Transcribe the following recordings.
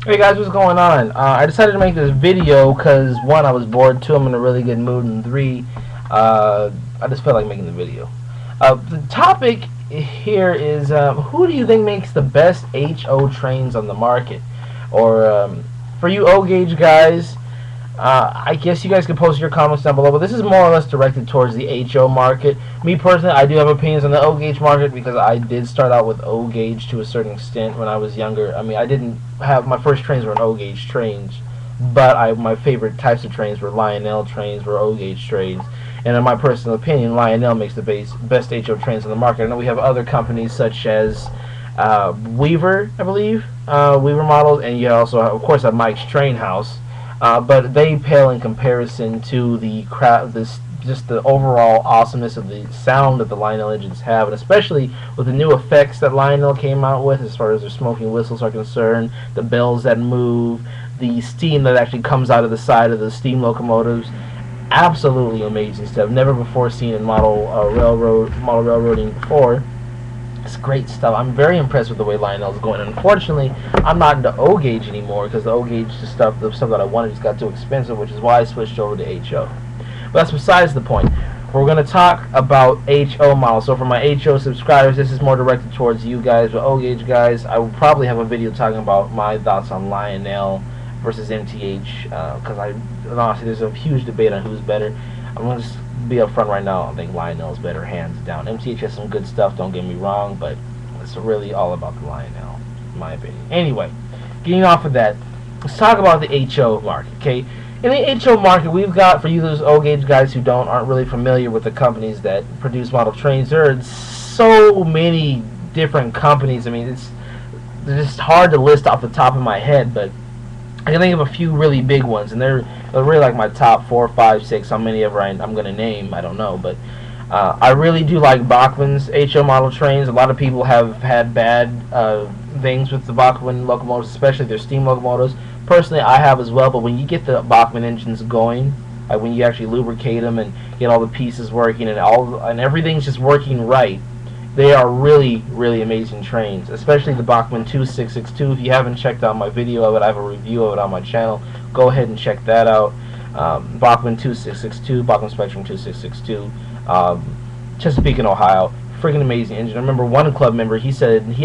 Hey guys, what's going on? I decided to make this video because one, I was bored. Two, I'm in a really good mood, and three, I just felt like making the video. The topic here is who do you think makes the best HO trains on the market? Or for you O gauge guys, I guess you guys can post your comments down below, but this is more or less directed towards the HO market. Me personally, I do have opinions on the O gauge market because I did start out with O gauge to a certain extent when I was younger. I mean, I didn't have my first trains were O gauge trains, but my favorite types of trains were Lionel trains, were O gauge trains. And in my personal opinion, Lionel makes the best HO trains on the market. I know we have other companies such as Weaver, I believe, Weaver models, and you also, of course, have Mike's Train House. But they pale in comparison to the just the overall awesomeness of the sound that the Lionel engines have, and especially with the new effects that Lionel came out with, as far as their smoking whistles are concerned, the bells that move, the steam that actually comes out of the side of the steam locomotives. Absolutely amazing stuff. Never before seen in model railroading before. It's great stuff. I'm very impressed with the way Lionel's going. Unfortunately, I'm not into O gauge anymore because the O gauge the stuff that I wanted just got too expensive, which is why I switched over to HO. But that's besides the point. We're going to talk about HO models. So for my HO subscribers, this is more directed towards you guys. But O gauge guys, I will probably have a video talking about my thoughts on Lionel versus MTH because honestly, there's a huge debate on who's better. I'm going to just be upfront right now. I think Lionel's better, hands down. MTH has some good stuff, don't get me wrong, but it's really all about the Lionel, in my opinion. Anyway, getting off of that, let's talk about the HO market, okay? In the HO market, we've got, for you those O-gauge guys who aren't really familiar with the companies that produce model trains, there are so many different companies. I mean, it's just hard to list off the top of my head, but I can think of a few really big ones, and they're really like my top 4, 5, 6. How many ever I'm going to name, I don't know, but I really do like Bachmann's HO model trains. A lot of people have had bad things with the Bachmann locomotives, especially their steam locomotives. Personally, I have as well, but when you get the Bachmann engines going, like when you actually lubricate them and get all the pieces working and everything's just working right, they are really, really amazing trains, especially the Bachmann 2662. If you haven't checked out my video of it, I have a review of it on my channel. Go ahead and check that out. Bachmann 2662, Bachmann Spectrum 2662, Chesapeake in Ohio. Freaking amazing engine. I remember one club member, he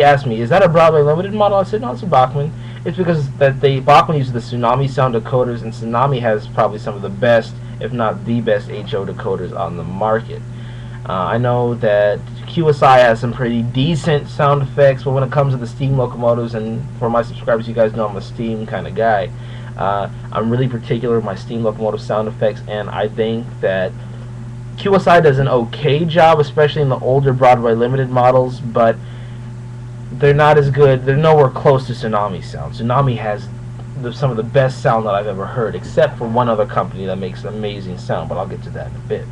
asked me, is that a Broadway Limited model? I said, no, it's a Bachmann. It's because Bachmann uses the Tsunami sound decoders, and Tsunami has probably some of the best, if not the best, HO decoders on the market. I know that QSI has some pretty decent sound effects, but when it comes to the steam locomotives, and for my subscribers, you guys know I'm a steam kind of guy. I'm really particular with my steam locomotive sound effects, and I think that QSI does an okay job, especially in the older Broadway Limited models, but they're not as good. They're nowhere close to Tsunami sound. Tsunami has some of the best sound that I've ever heard, except for one other company that makes amazing sound, but I'll get to that in a bit.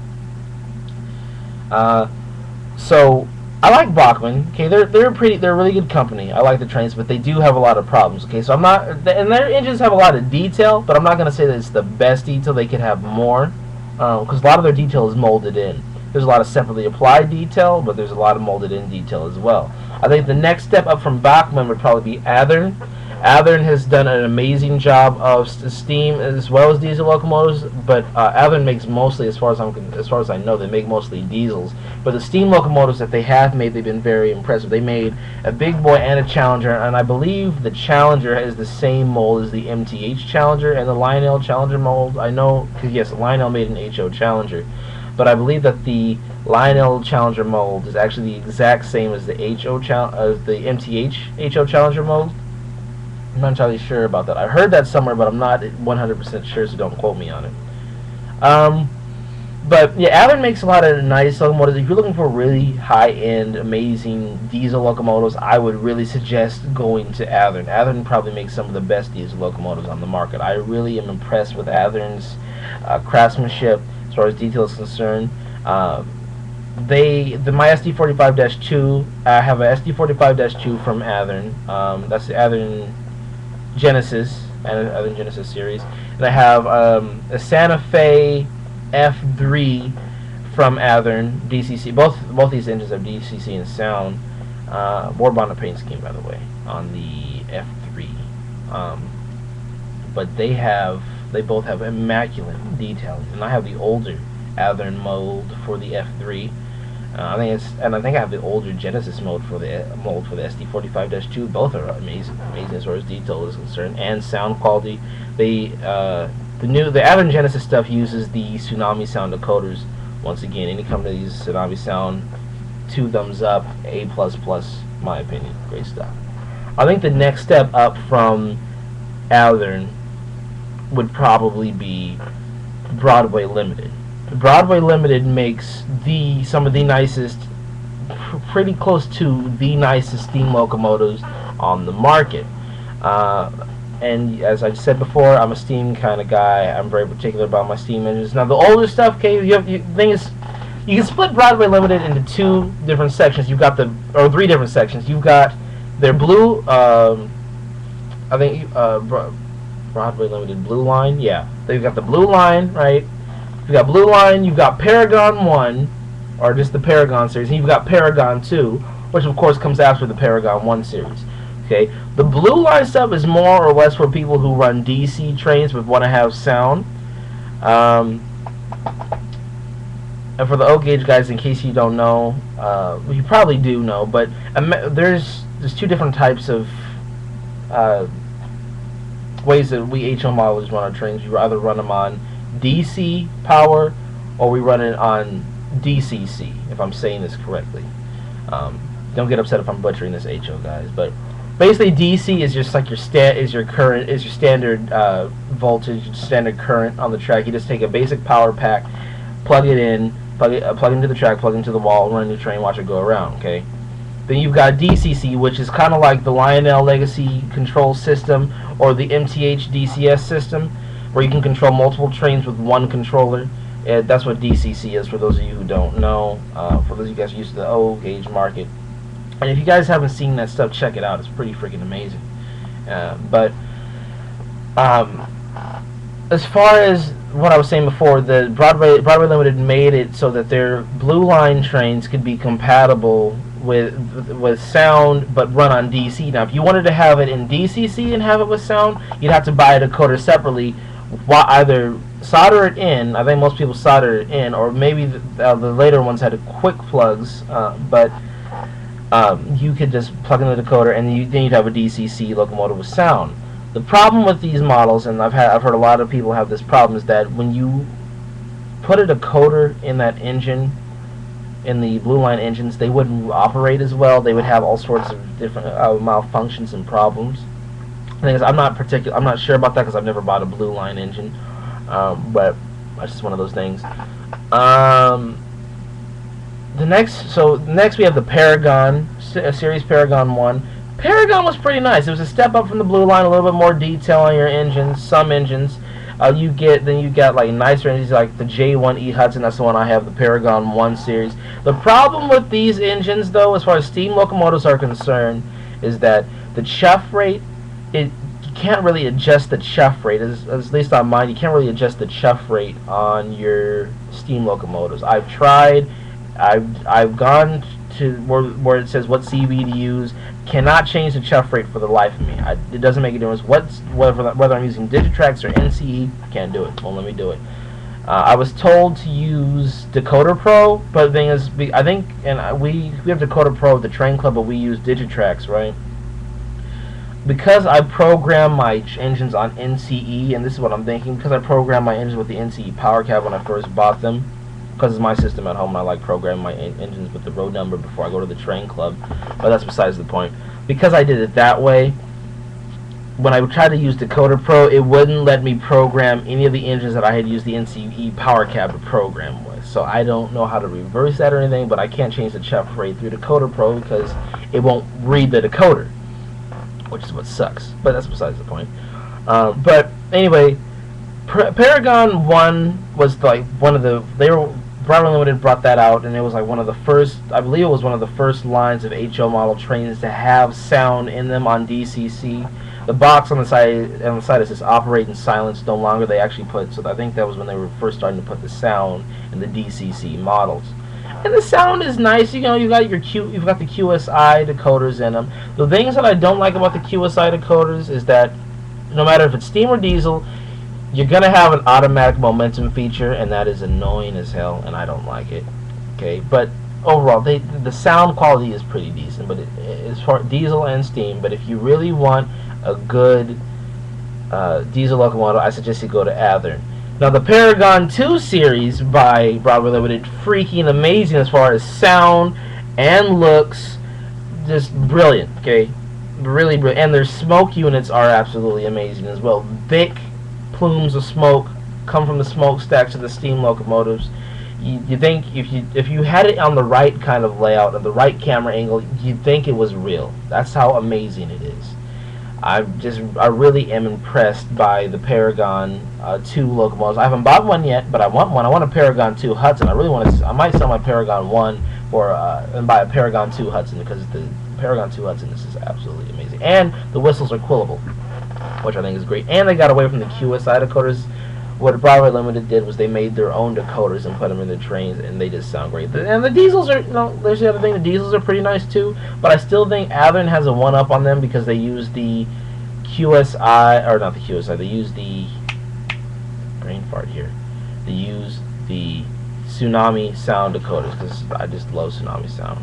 So I like Bachmann. Okay, they're a really good company. I like the trains, but they do have a lot of problems. Okay, so I'm not, and their engines have a lot of detail, but I'm not going to say that it's the best detail. They could have more, because a lot of their detail is molded in. There's a lot of separately applied detail, but there's a lot of molded in detail as well. I think the next step up from Bachmann would probably be Athearn. Athearn has done an amazing job of steam as well as diesel locomotives, but Athearn makes mostly, as far as I know, they make mostly diesels. But the steam locomotives that they have made, they've been very impressive. They made a Big Boy and a Challenger, and I believe the Challenger has the same mold as the MTH Challenger and the Lionel Challenger mold. I know, because yes, Lionel made an HO Challenger, but I believe that the Lionel Challenger mold is actually the exact same as the MTH HO Challenger mold. I'm not entirely sure about that. I heard that somewhere, but I'm not 100% sure, so don't quote me on it. But yeah, Athearn makes a lot of nice locomotives. If you're looking for really high-end, amazing diesel locomotives, I would really suggest going to Athearn. Athearn probably makes some of the best diesel locomotives on the market. I really am impressed with Athearn's craftsmanship as far as detail is concerned. My SD45-2, I have a SD45-2 from Athearn. That's the Athearn Genesis and Athearn Genesis series, and I have a Santa Fe F3 from Athearn DCC. Both these engines have DCC and sound. War bonnet paint scheme, by the way, on the F3. but they both have immaculate detailing. And I have the older Athearn mold for the F3. I think I have the older Genesis mold for the SD45-2. Both are amazing as far as detail is concerned, and sound quality. The Athearn Genesis stuff uses the Tsunami Sound decoders. Once again, any company that uses Tsunami Sound, 2 thumbs up, A++, my opinion, great stuff. I think the next step up from Athearn would probably be Broadway Limited. Broadway Limited makes some of the nicest, pretty close to the nicest steam locomotives on the market. And as I said before, I'm a steam kind of guy. I'm very particular about my steam engines. Now, the older stuff, okay, the thing is, you can split Broadway Limited into 2 different sections. You've got 3 different sections. You've got their blue, Broadway Limited blue line. Yeah, they've got the blue line, right? You've got blue line. You've got Paragon 1, or just the Paragon series, and you've got Paragon 2, which of course comes after the Paragon 1 series. Okay, the blue line stuff is more or less for people who run DC trains but want to have sound. And for the O gauge guys, in case you don't know, you probably do know, but there's 2 different types of ways that we HO modelers run our trains. We either run them on DC power, or we run it on DCC, if I'm saying this correctly. Don't get upset if I'm butchering this, HO guys, but basically DC is just like your standard voltage, standard current on the track. You just take a basic power pack, plug it into the track, plug it into the wall, run the train, watch it go around. Okay. Then you've got DCC, which is kind of like the Lionel Legacy control system or the MTH DCS system, where you can control multiple trains with one controller. That's what DCC is, for those of you who don't know. For those of you guys used to the O gauge market. And if you guys haven't seen that stuff, check it out. It's pretty freaking amazing. As far as what I was saying before, the Broadway Limited made it so that their blue line trains could be compatible with sound, but run on DC. Now, if you wanted to have it in DCC and have it with sound, you'd have to buy a decoder separately. Either solder it in. I think most people solder it in, or maybe the later ones had quick plugs, but you could just plug in the decoder, and then you'd have a DCC locomotive with sound. The problem with these models, and I've heard a lot of people have this problem, is that when you put a decoder in that engine, in the blue line engines, they wouldn't operate as well. They would have all sorts of different malfunctions and problems. The thing is, I'm not sure about that because I've never bought a blue line engine, but that's just one of those things. Next we have the Paragon series, Paragon 1. Paragon was pretty nice. It was a step up from the blue line, a little bit more detail on your engines. Some engines, you got like nicer engines like the J1E Hudson. That's the one I have, the Paragon 1 series. The problem with these engines, though, as far as steam locomotives are concerned, is that the chuff rate, you can't really adjust the chuff rate. At least on mine, you can't really adjust the chuff rate on your steam locomotives. I've tried. I've gone to where it says what CV to use. Cannot change the chuff rate for the life of me. It doesn't make a difference whether I'm using Digitrax or NCE. I can't do it. Won't let me do it. I was told to use Decoder Pro, but the thing is, I think, and we have Decoder Pro at the Train Club, but we use Digitrax, right? Because I program my engines on NCE, and this is what I'm thinking, because I programmed my engines with the NCE power cab when I first bought them, because it's my system at home, and I like programming my engines with the road number before I go to the Train Club, but that's besides the point. Because I did it that way, when I tried to use Decoder Pro, it wouldn't let me program any of the engines that I had used the NCE power cab to program with. So I don't know how to reverse that or anything, but I can't change the chuff rate through Decoder Pro because it won't read the decoder, which is what sucks, but that's besides the point. But anyway, Paragon 1 was like one of the, Broadway Limited brought that out, and it was like one of the first, I believe it was one of the first lines of HO model trains to have sound in them on DCC. The box on the side says operate in silence no longer. They actually put, so I think that was when they were first starting to put the sound in the DCC models. And the sound is nice. You know, you've got the QSI decoders in them. The things that I don't like about the QSI decoders is that no matter if it's steam or diesel, you're gonna have an automatic momentum feature, and that is annoying as hell, and I don't like it. Okay, but overall, the sound quality is pretty decent. But as far diesel and steam, but if you really want a good diesel locomotive, I suggest you go to Athearn. Now, the Paragon 2 series by Broadway Limited, freaking amazing as far as sound and looks, just brilliant. Okay, really brilliant, and their smoke units are absolutely amazing as well. Thick plumes of smoke come from the smokestacks of the steam locomotives. You think if you had it on the right kind of layout and the right camera angle, you'd think it was real. That's how amazing it is. I really am impressed by the Paragon 2 locomotives. I haven't bought one yet, but I want one. I want a Paragon 2 Hudson. I really want to. I might sell my Paragon 1 for and buy a Paragon 2 Hudson, because the Paragon 2 Hudson, this is absolutely amazing. And the whistles are quillable, which I think is great. And they got away from the QSI decoders. What Broadway Limited did was they made their own decoders and put them in the trains, and they just sound great. And the diesels are, there's the other thing, the diesels are pretty nice too, but I still think Athearn has a one-up on them because they use the QSI, or not the QSI, they use the, brain fart here, they use the Tsunami sound decoders, because I just love Tsunami sound.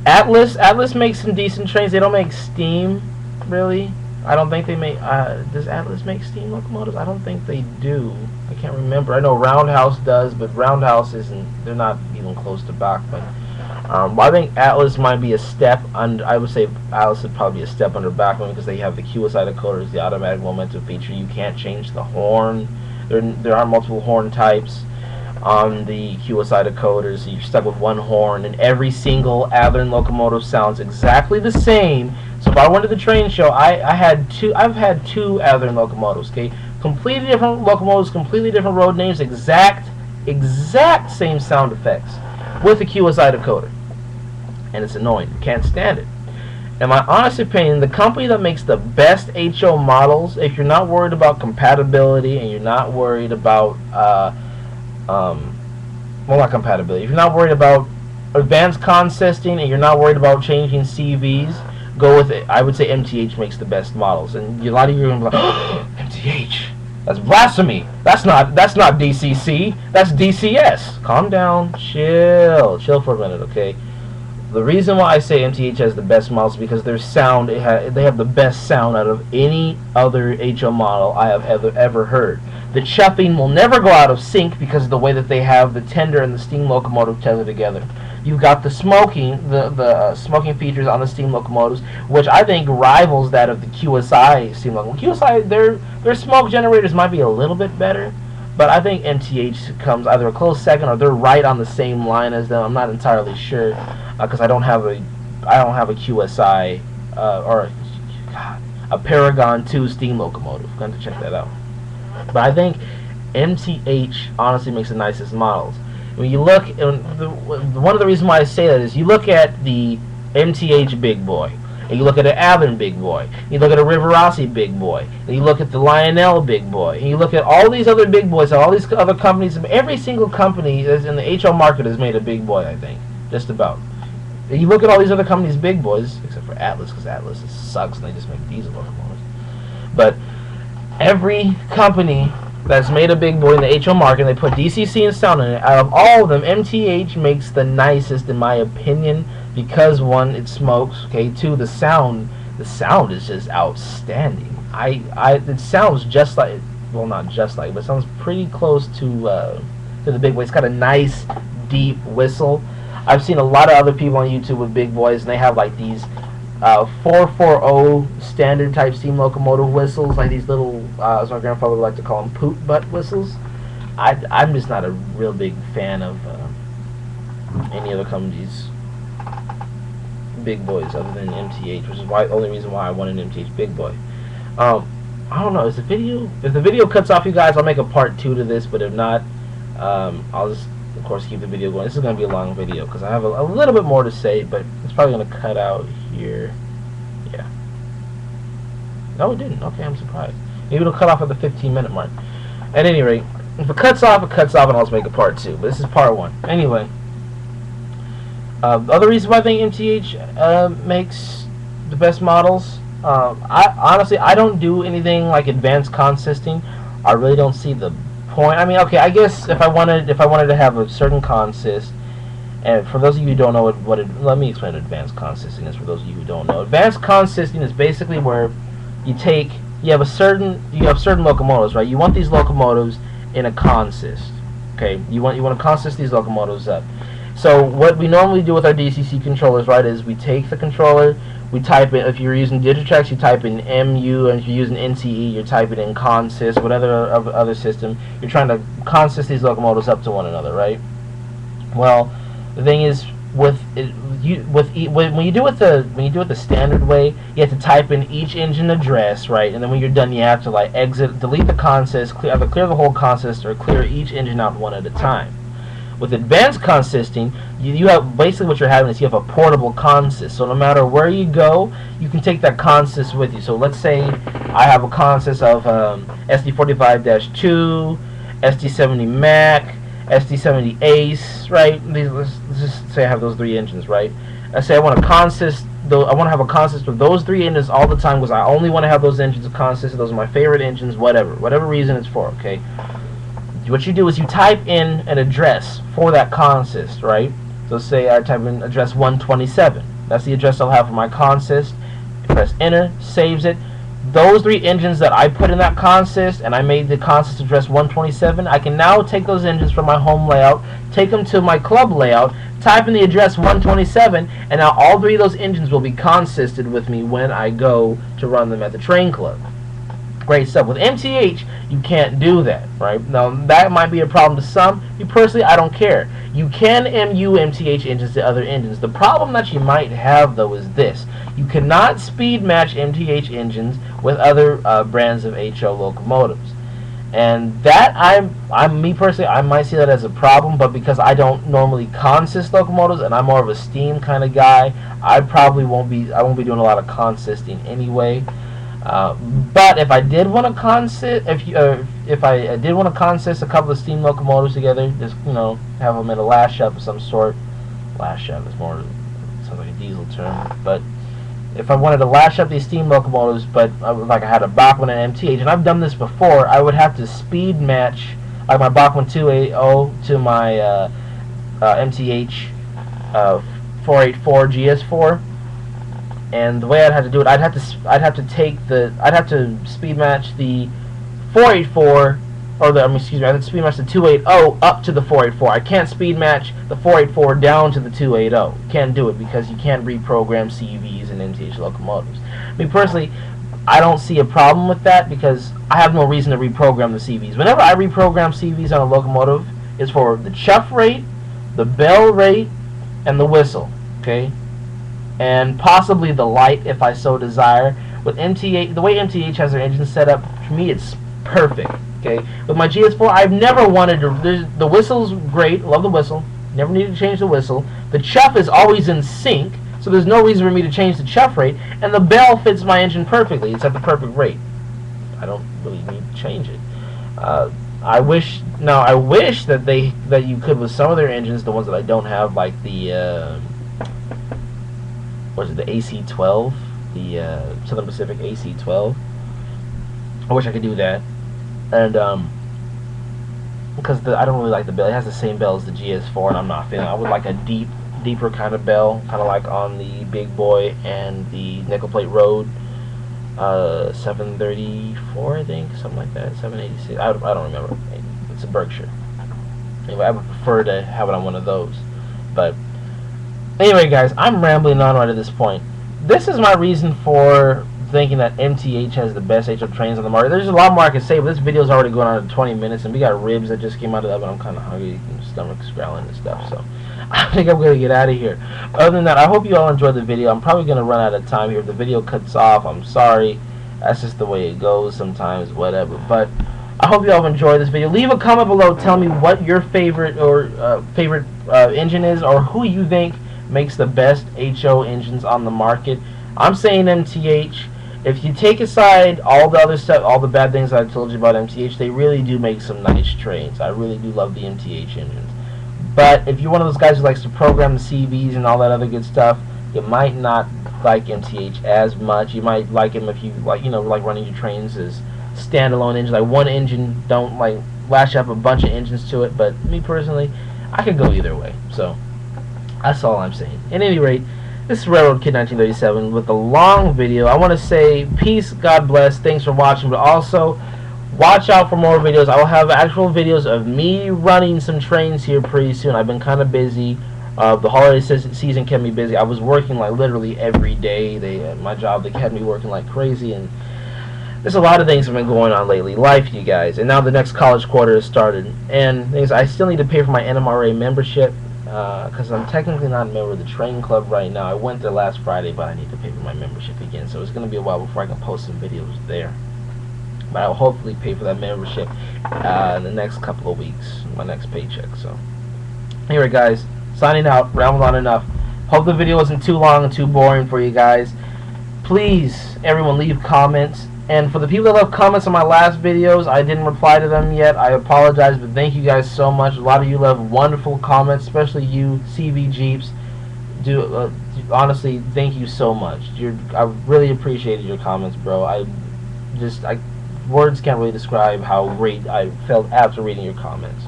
Atlas makes some decent trains. They don't make steam, really. I don't think they make, does Atlas make steam locomotives? I don't think they do. I can't remember. I know Roundhouse does, but Roundhouse isn't, they're not even close to Bachmann. I think Atlas might be a step under, I would say Atlas would probably be a step under Bachmann, because they have the QSI decoders, the automatic momentum feature. You can't change the horn. There are multiple horn types on the QSI decoders, so you're stuck with one horn, and every single Athearn locomotive sounds exactly the same. So if I went to the train show, I've had two Athearn locomotives, okay? Completely different locomotives, completely different road names, exact same sound effects with the QSI decoder. And it's annoying. Can't stand it. In my honest opinion, the company that makes the best HO models, if you're not worried about compatibility and you're not worried about well, not compatibility, if you're not worried about advanced consisting and you're not worried about changing CVs, go with it. I would say MTH makes the best models, and a lot of you are going to be like, oh, MTH, that's blasphemy. That's not DCC. That's DCS. Calm down, chill for a minute, okay? The reason why I say MTH has the best models is because their sound, they have the best sound out of any other HO model I have ever heard. The chuffing will never go out of sync because of the way that they have the tender and the steam locomotive tethered together. You've got the smoking, the smoking features on the steam locomotives, which I think rivals that of the QSI steam locomotives. QSI, their smoke generators might be a little bit better, but I think MTH comes either a close second or they're right on the same line as them. I'm not entirely sure because I don't have a QSI or a Paragon 2 steam locomotive. I'm going to check that out. But I think MTH honestly makes the nicest models. When you look, one of the reasons why I say that is you look at the MTH big boy, and you look at an Athearn big boy, you look at a Rivarossi big boy, and you look at the Lionel big boy, and you look at all these other big boys, all these other companies. Every single company that's in the HO market has made a big boy, I think, just about. And you look at all these other companies' big boys, except for Atlas, because Atlas sucks and they just make diesel locomotives. But every company that's made a big boy in the HO market, and they put DCC and sound in it, out of all of them, MTH makes the nicest in my opinion, because one, it smokes, okay, two, the sound is just outstanding. It sounds just like, well, not just like, but it sounds pretty close to the big boy. It's got a nice deep whistle. I've seen a lot of other people on YouTube with big boys, and they have like these 440 standard type steam locomotive whistles, like these little, as my grandfather would like to call them, poot butt whistles. I'm just not a real big fan of any other company's big boys other than MTH, which is the only reason why I want an MTH big boy. I don't know, if the video cuts off, you guys, I'll make a part 2 to this, but if not, I'll just, of course, keep the video going. This is going to be a long video because I have a little bit more to say, but it's probably going to cut out here. Yeah. No, it didn't. Okay, I'm surprised. Maybe it'll cut off at the 15-minute mark. At any rate, if it cuts off, it cuts off, and I'll just make a part 2. But this is part 1. Anyway, the other reason why I think MTH makes the best models I honestly, I don't do anything like advanced consisting. I really don't see the point. I mean, okay, I guess if I wanted to have a certain consist, and for those of you who don't know let me explain what advanced consisting is for those of you who don't know. Advanced consisting is basically where you have certain locomotives, right? You want these locomotives in a consist. Okay, you want to consist these locomotives up. So what we normally do with our DCC controllers, right, is we take the controller, we type in, if you're using Digitrax, you type in MU, and if you're using NCE, you're typing in consist, whatever other system, you're trying to consist these locomotives up to one another, right? Well, the thing is, when you do it the standard way, you have to type in each engine address, right? And then when you're done, you have to like delete the consist, either clear the whole consist or clear each engine out one at a time. With advanced consisting, you have basically what you're having is you have a portable consist. So no matter where you go, you can take that consist with you. So let's say I have a consist of SD45-2, SD70 Mac, SD70 Ace, right? Let's just say I have those three engines, right? I say I want to have a consist with those three engines all the time because I only want to have those engines consist. Those are my favorite engines, whatever reason it's for, okay? What you do is you type in an address for that consist, right? So say I type in address 127. That's the address I'll have for my consist. Press enter, saves it. Those three engines that I put in that consist, and I made the consist address 127, I can now take those engines from my home layout, take them to my club layout, type in the address 127, and now all three of those engines will be consisted with me when I go to run them at the train club. Great stuff. With MTH, you can't do that, right? Now, that might be a problem to some. Me personally, I don't care. You can MU MTH engines to other engines. The problem that you might have, though, is this. You cannot speed match MTH engines with other brands of HO locomotives. And that, me personally, I might see that as a problem, but because I don't normally consist locomotives, and I'm more of a steam kind of guy, I won't be doing a lot of consisting anyway. But if I did want to consist, if I did want to consist a couple of steam locomotives together, just have them in a lash shaft of some sort. Lash shaft is sounds like a diesel term, but if I wanted to lash up these steam locomotives, but like I had a Bachmann and MTH, and I've done this before, I would have to speed match like my Bachmann 280 to my MTH 484 GS4. And the way I'd have to do it, I'd have to speed match the 484, I'd have to speed match the 280 up to the 484. I can't speed match the 484 down to the 280. Can't do it because you can't reprogram CVs and MTH locomotives. Me personally, I don't see a problem with that because I have no reason to reprogram the CVs. Whenever I reprogram CVs on a locomotive, it's for the chuff rate, the bell rate, and the whistle. Okay. And possibly the light if I so desire. With MTH, the way MTH has their engine set up, for me it's perfect. Okay, with my GS4, I've never wanted to. The whistle's great, love the whistle. Never needed to change the whistle. The chuff is always in sync, so there's no reason for me to change the chuff rate. And the bell fits my engine perfectly; it's at the perfect rate. I don't really need to change it. I wish that you could with some of their engines, the ones that I don't have, like the. The AC-12, the Southern Pacific AC-12. I wish I could do that, and because I don't really like the bell. It has the same bell as the GS4, and I'm not feeling. I would like a deeper kind of bell, kind of like on the Big Boy and the nickel plate road, 734, I think, something like that, 786. I don't remember. It's a Berkshire. Anyway, I would prefer to have it on one of those, but. Anyway, guys, I'm rambling on right at this point. This is my reason for thinking that MTH has the best HO trains on the market. There's a lot more I can say, but this video's already going on to 20 minutes, and we got ribs that just came out of the oven. I'm kind of hungry, and stomach's growling and stuff, so I think I'm going to get out of here. Other than that, I hope you all enjoyed the video. I'm probably going to run out of time here. If the video cuts off, I'm sorry. That's just the way it goes sometimes, whatever. But I hope you all enjoyed this video. Leave a comment below. Tell me what your favorite engine is, or who you think makes the best HO engines on the market. I'm saying MTH. If you take aside all the other stuff, all the bad things I told you about MTH, they really do make some nice trains. I really do love the MTH engines. But if you're one of those guys who likes to program the CVs and all that other good stuff, You might not like MTH as much. You might like him if you like, like running your trains as standalone engines, like one engine. Don't like lash up a bunch of engines to it. But me personally, I could go either way. So that's all I'm saying. At any rate, this is Railroad Kid 1937 with a long video. I want to say peace, God bless, thanks for watching, but also watch out for more videos. I will have actual videos of me running some trains here pretty soon. I've been kind of busy. The holiday season kept me busy. I was working like literally every day. My job, they kept me working like crazy, and there's a lot of things have been going on lately. Life, you guys. And now the next college quarter has started. And things, I still need to pay for my NMRA membership. Because I'm technically not a member of the train club right now. I went there last Friday, but I need to pay for my membership again, so it's going to be a while before I can post some videos there. But I will hopefully pay for that membership in the next couple of weeks, my next paycheck. So anyway, guys, signing out, rambled on enough. Hope the video wasn't too long and too boring for you guys. Please, everyone, leave comments. And for the people that left comments on my last videos, I didn't reply to them yet. I apologize, but thank you guys so much. A lot of you left wonderful comments, especially you, CV Jeeps. Honestly, thank you so much. I really appreciated your comments, bro. Words can't really describe how great I felt after reading your comments.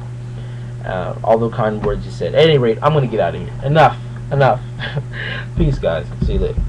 All the kind words you said. At any rate, I'm going to get out of here. Enough. Peace, guys. See you later.